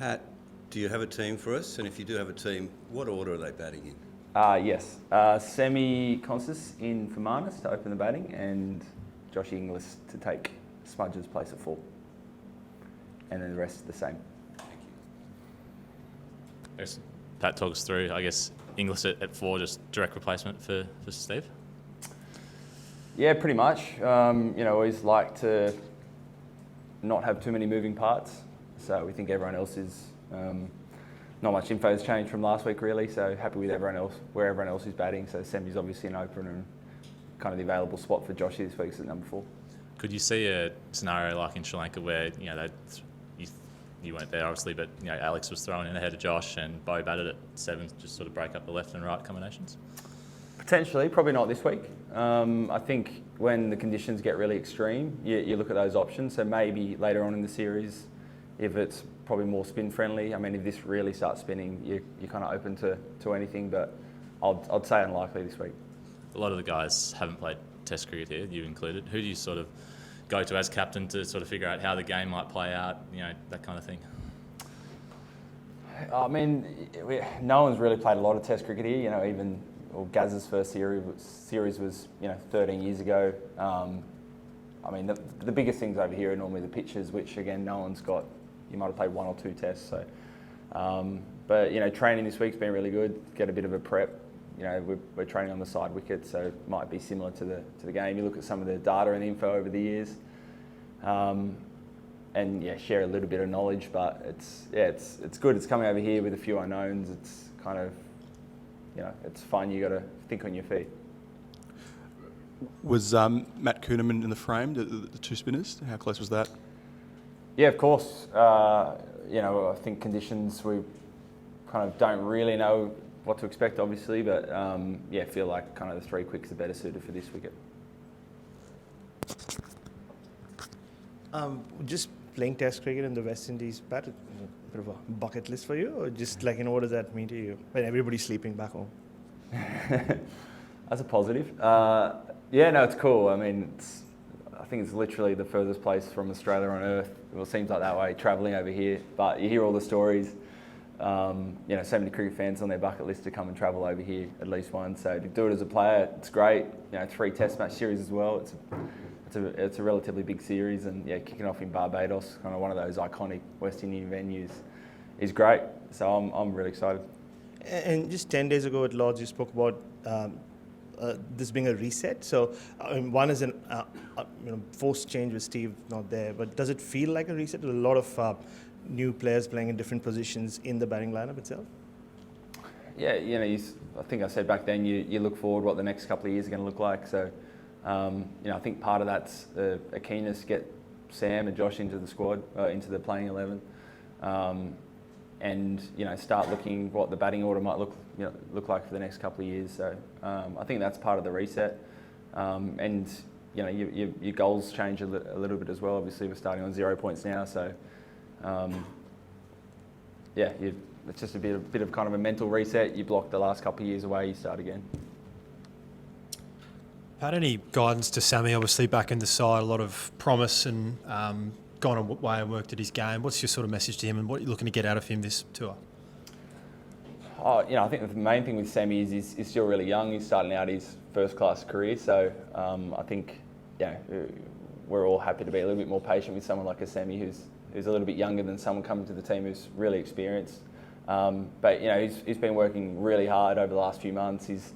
Pat, do you have a team for us? And if you do have a team, what order are they batting in? Yes. Semi Qantas in for Marnus to open the batting, and Josh Inglis to take Smudge's place at 4. And then the rest the same. Thank you. Yes. Pat talks through, I guess, Inglis at 4, just direct replacement for Steve? Yeah, pretty much. Always like to not have too many moving parts. So we think everyone else is... not much info has changed from last week, really, so happy with everyone else, where everyone else is batting. So Semi's obviously an opener and kind of the available spot for Joshy this week at number 4. Could you see a scenario like in Sri Lanka where, you weren't there obviously, but Alex was thrown in ahead of Josh and Bo batted at 7 to just sort of break up the left and right combinations? Potentially, probably not this week. I think when the conditions get really extreme, you look at those options. So maybe later on in the series, if it's probably more spin friendly. I mean, if this really starts spinning, you're kind of open to anything, but I'd say unlikely this week. A lot of the guys haven't played Test cricket here, you included. Who do you sort of go to as captain to sort of figure out how the game might play out, that kind of thing? I mean, no one's really played a lot of Test cricket here. Gaz's first series was 13 years ago. I mean, the biggest things over here are normally the pitches, which again, no one's got. You might have played 1 or 2 tests. So, but training this week's been really good. Get a bit of a prep. We're training on the side wicket, so it might be similar to the game. You look at some of the data and info over the years, and share a little bit of knowledge. But it's good. It's coming over here with a few unknowns. It's kind of, it's fun. You got to think on your feet. Was Matt Kuhneman in the frame, the 2 spinners? How close was that? Yeah, of course. I think conditions, we kind of don't really know what to expect, obviously, but feel like kind of the 3 quicks are better suited for this wicket. Just playing Test cricket in the West Indies, Pat, a bit of a bucket list for you, or just what does that mean to you when everybody's sleeping back home? That's a positive. It's cool. I mean, I think it's literally the furthest place from Australia on earth. Well, it seems like that way, travelling over here. But you hear all the stories. So many cricket fans on their bucket list to come and travel over here at least once. So to do it as a player, it's great. 3 Test match series as well. It's a relatively big series, and kicking off in Barbados, kind of one of those iconic West Indian venues, is great. So I'm really excited. And just 10 days ago at Lords, you spoke about this being a reset. So one is an forced change with Steve not there, but does it feel like a reset? There's a lot of new players playing in different positions in the batting lineup itself. Yeah, I think I said back then you look forward what the next couple of years are going to look like. So I think part of that's a keenness to get Sam and Josh into the squad, into the playing 11. And start looking what the batting order might look like for the next couple of years. So I think that's part of the reset. And your goals change a little bit as well. Obviously, we're starting on 0 points now, so it's just a bit of kind of a mental reset. You block the last couple of years away, you start again. Pat, any guidance to Sammy? Obviously, back in the side, a lot of promise and gone away and worked at his game. What's your sort of message to him, and what are you looking to get out of him this tour? I think the main thing with Sammy is he's still really young. He's starting out his first-class career, so I think we're all happy to be a little bit more patient with someone like a Sammy who's a little bit younger than someone coming to the team who's really experienced. But he's been working really hard over the last few months. He's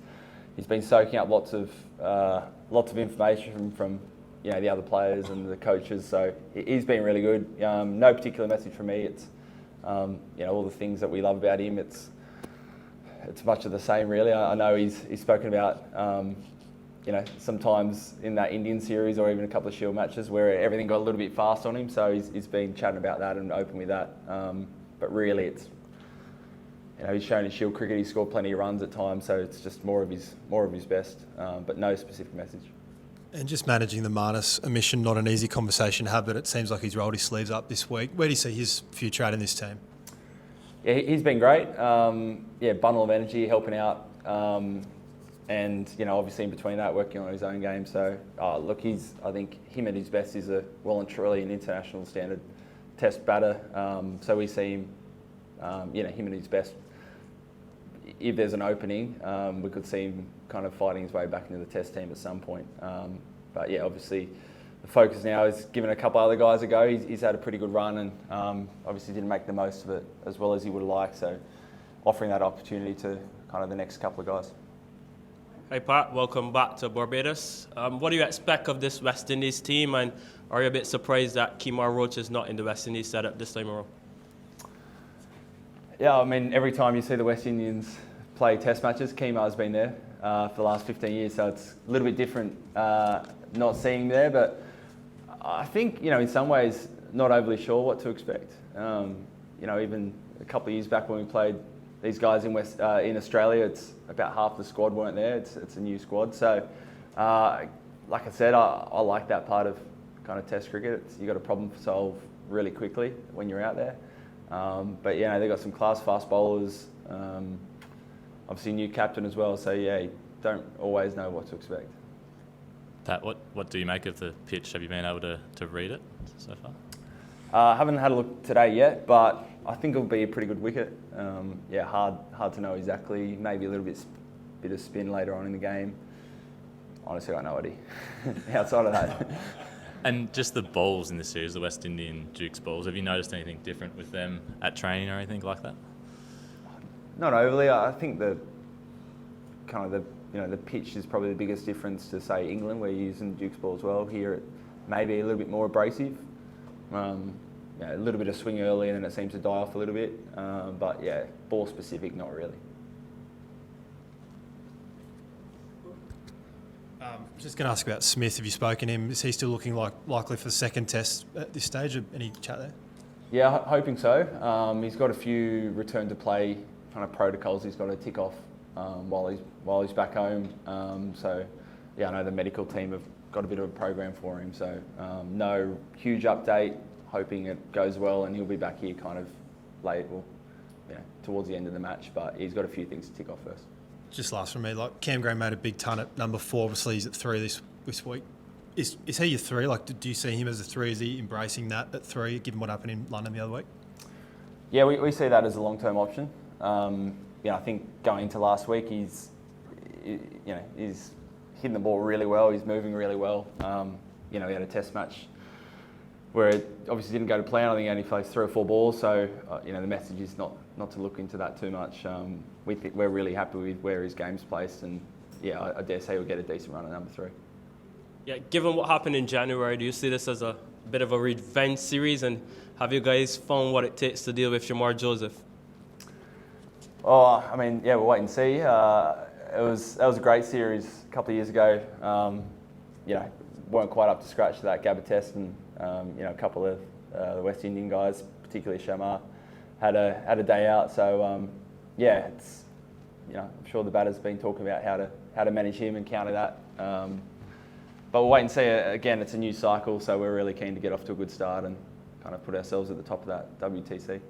been soaking up lots of information from the other players and the coaches. So he's been really good. No particular message from me. It's all the things that we love about him. It's much of the same, really. I know he's spoken about sometimes in that Indian series or even a couple of Shield matches where everything got a little bit fast on him. So he's been chatting about that and open with that. But really, it's he's shown in Shield cricket. He scored plenty of runs at times, so it's just more of his best. But no specific message. And just managing the Marnus omission, not an easy conversation to have, but it seems like he's rolled his sleeves up this week. Where do you see his future at in this team? Yeah, he's been great. Bundle of energy, helping out. And obviously in between that, working on his own game. So I think him at his best is well and truly an international standard Test batter. So we see him him at his best. If there's an opening, we could see him kind of fighting his way back into the Test team at some point. But yeah, obviously the focus now is giving a couple other guys a go. He's had a pretty good run and obviously didn't make the most of it as well as he would have liked. So offering that opportunity to kind of the next couple of guys. Hey Pat, welcome back to Barbados. What do you expect of this West Indies team, and are you a bit surprised that Kemar Roach is not in the West Indies setup this time around? Yeah, I mean, every time you see the West Indians play Test matches, Kemar's been there for the last 15 years, so it's a little bit different not seeing him there. But I think, in some ways, not overly sure what to expect. Even a couple of years back when we played these guys in Australia, it's about half the squad weren't there. It's a new squad. So, like I said, I like that part of kind of Test cricket. You got a problem to solve really quickly when you're out there. But they've got some class fast bowlers. Obviously, new captain as well. So you don't always know what to expect. Pat, what do you make of the pitch? Have you been able to read it so far? I haven't had a look today yet, but I think it'll be a pretty good wicket. Hard to know exactly. Maybe a little bit of spin later on in the game. Honestly, I got no idea. Outside of that. And just the balls in the series, the West Indian Dukes balls, have you noticed anything different with them at training or anything like that? Not overly. I think the pitch is probably the biggest difference to, say, England, where you're using Dukes ball as well. Here it may be a little bit more abrasive. A little bit of swing early and then it seems to die off a little bit. But ball specific, not really. Just going to ask about Smith. Have you spoken to him? Is he still looking likely for the second Test at this stage? Any chat there? Yeah, hoping so. He's got a few return to play kind of protocols he's got to tick off while he's back home. I know the medical team have got a bit of a program for him. So no huge update. Hoping it goes well and he'll be back here kind of towards the end of the match. But he's got a few things to tick off first. Just last from me, Cam Gray made a big ton at number 4. Obviously, he's at 3 this week. Is he your 3? Do you see him as a 3? Is he embracing that at 3, given what happened in London the other week? Yeah, we see that as a long-term option. I think going into last week, he's hitting the ball really well. He's moving really well. He had a Test match where it obviously didn't go to plan. I think he only placed 3 or 4 balls. So the message is not to look into that too much. We're really happy with where his game's placed, and I dare say he'll get a decent run at number 3. Yeah, given what happened in January, do you see this as a bit of a revenge series, and have you guys found what it takes to deal with Jamar Joseph? Oh, we'll wait and see. That was a great series a couple of years ago. Weren't quite up to scratch to that Gabba Test, and a couple of the West Indian guys, particularly Shamar, had a day out. So it's I'm sure the batter's been talking about how to manage him and counter that. But we'll wait and see. Again, it's a new cycle, so we're really keen to get off to a good start and kind of put ourselves at the top of that WTC.